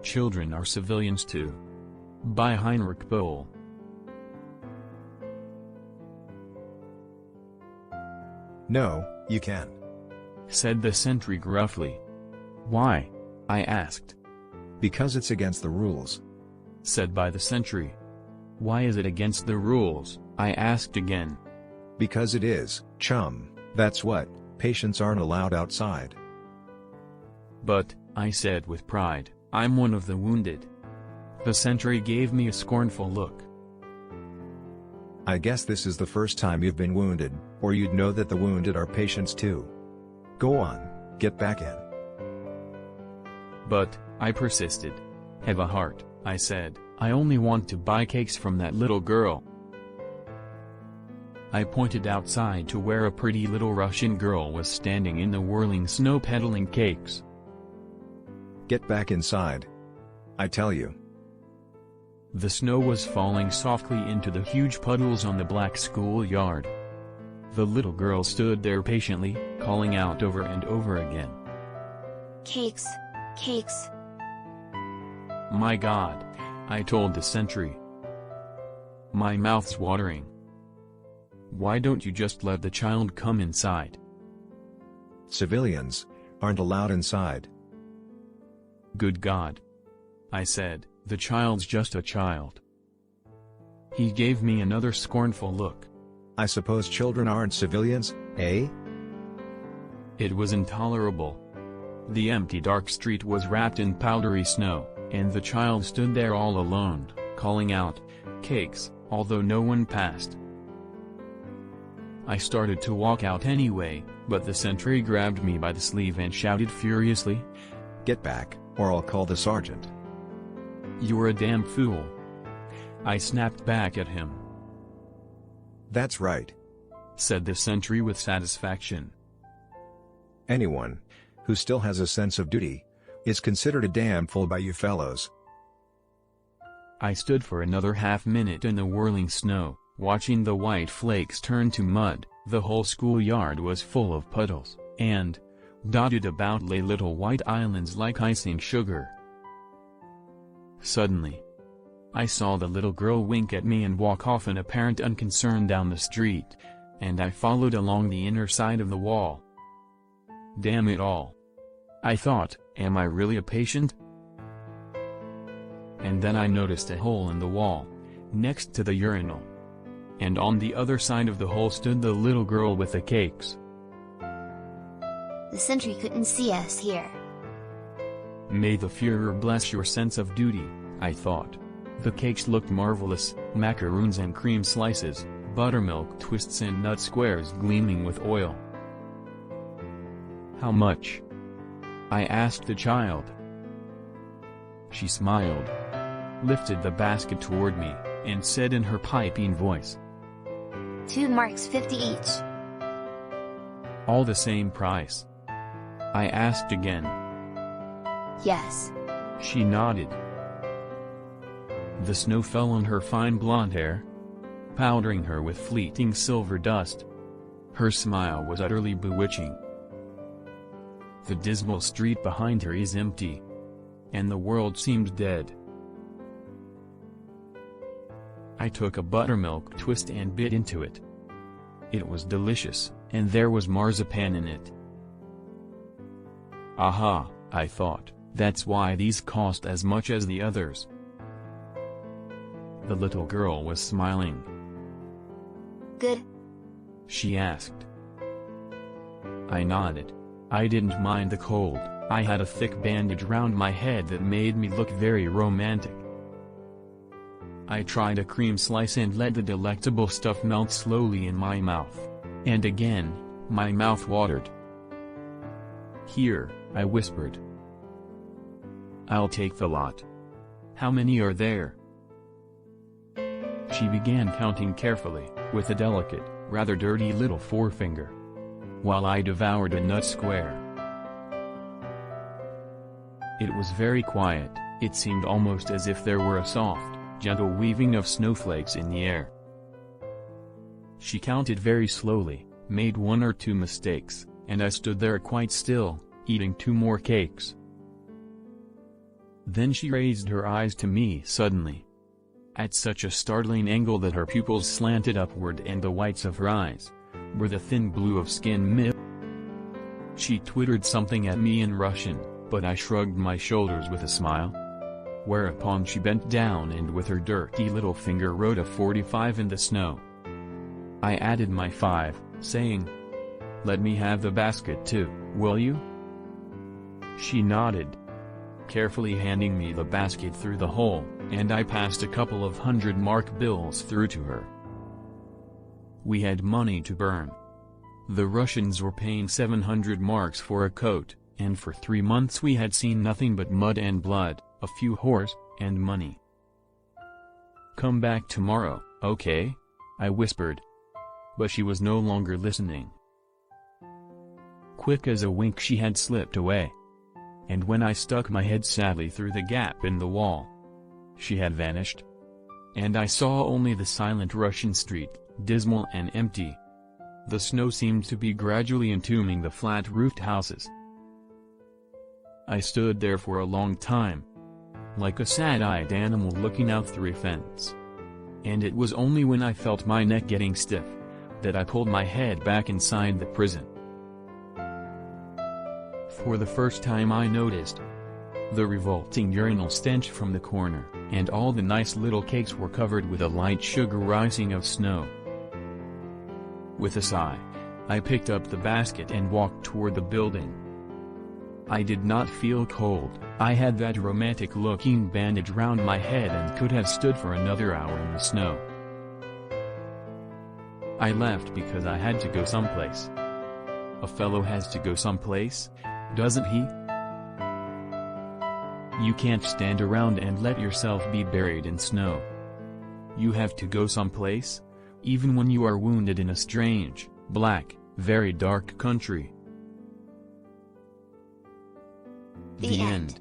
Children are civilians too. By Heinrich Böll. No, you can't, said the sentry gruffly. Why? I asked. because it's against the rules, said by the sentry. Why is it against the rules? I asked again. because it is, chum, that's what, patients aren't allowed outside. But, I said with pride, I'm one of the wounded. The sentry gave me a scornful look. I guess this is the first time you've been wounded, or you'd know that the wounded are patients too. Go on, get back in. But, I persisted. Have a heart, I said, I only want to buy cakes from that little girl. I pointed outside to where a pretty little Russian girl was standing in the whirling snow peddling cakes. Get back inside, I tell you. The snow was falling softly into the huge puddles on the black schoolyard. The little girl stood there patiently, calling out over and over again. Cakes, cakes. My God, I told the sentry. My mouth's watering. Why don't you just let the child come inside? Civilians aren't allowed inside. Good God, I said, the child's just a child. He gave me another scornful look. I suppose children aren't civilians, eh? It was intolerable. The empty dark street was wrapped in powdery snow, and the child stood there all alone, calling out, cakes, although no one passed. I started to walk out anyway, but the sentry grabbed me by the sleeve and shouted furiously, Get back, or I'll call the sergeant. You're a damn fool. I snapped back at him. That's right, said the sentry with satisfaction. Anyone who still has a sense of duty is considered a damn fool by you fellows. I stood for another half-minute in the whirling snow, watching the white flakes turn to mud. The whole schoolyard was full of puddles, and, dotted about lay little white islands like icing sugar. Suddenly, I saw the little girl wink at me and walk off in apparent unconcern down the street, and I followed along the inner side of the wall. Damn it all. I thought, am I really a patient? And then I noticed a hole in the wall, next to the urinal. And on the other side of the hole stood the little girl with the cakes. The sentry couldn't see us here. May the Führer bless your sense of duty, I thought. The cakes looked marvelous, macaroons and cream slices, buttermilk twists and nut squares gleaming with oil. How much? I asked the child. She smiled, lifted the basket toward me, and said in her piping voice, 2 marks 50 each. All the same price? I asked again. Yes. She nodded. The snow fell on her fine blonde hair, powdering her with fleeting silver dust. Her smile was utterly bewitching. The dismal street behind her is empty, and the world seemed dead. I took a buttermilk twist and bit into it. It was delicious, and there was marzipan in it. Aha, I thought, that's why these cost as much as the others. The little girl was smiling. Good? She asked. I nodded. I didn't mind the cold. I had a thick bandage round my head that made me look very romantic. I tried a cream slice and let the delectable stuff melt slowly in my mouth. And again, my mouth watered. Here, I whispered. I'll take the lot. How many are there? She began counting carefully, with a delicate, rather dirty little forefinger, while I devoured a nut square. It was very quiet. It seemed almost as if there were a soft, gentle weaving of snowflakes in the air. She counted very slowly, made 1 or 2 mistakes, and I stood there quite still, eating 2 more cakes. Then she raised her eyes to me suddenly, at such a startling angle that her pupils slanted upward and the whites of her eyes were the thin blue of skin milk. She twittered something at me in Russian, but I shrugged my shoulders with a smile. Whereupon she bent down and with her dirty little finger wrote a 45 in the snow. I added my 5, saying, "Let me have the basket too, will you?" She nodded, carefully handing me the basket through the hole, and I passed a couple of 100-mark bills through to her. We had money to burn. The Russians were paying 700 marks for a coat, and for 3 months we had seen nothing but mud and blood, a few horse, and money. "Come back tomorrow, okay?" I whispered. But she was no longer listening. Quick as a wink she had slipped away. And when I stuck my head sadly through the gap in the wall, she had vanished. And I saw only the silent Russian street, dismal and empty. The snow seemed to be gradually entombing the flat-roofed houses. I stood there for a long time, like a sad-eyed animal looking out through a fence. And it was only when I felt my neck getting stiff that I pulled my head back inside the prison. For the first time I noticed the revolting urinal stench from the corner, and all the nice little cakes were covered with a light sugar icing of snow. With a sigh, I picked up the basket and walked toward the building. I did not feel cold. I had that romantic-looking bandage round my head and could have stood for another hour in the snow. I left because I had to go someplace. A fellow has to go someplace, doesn't he? You can't stand around and let yourself be buried in snow. You have to go someplace, even when you are wounded in a strange, black, very dark country. The end.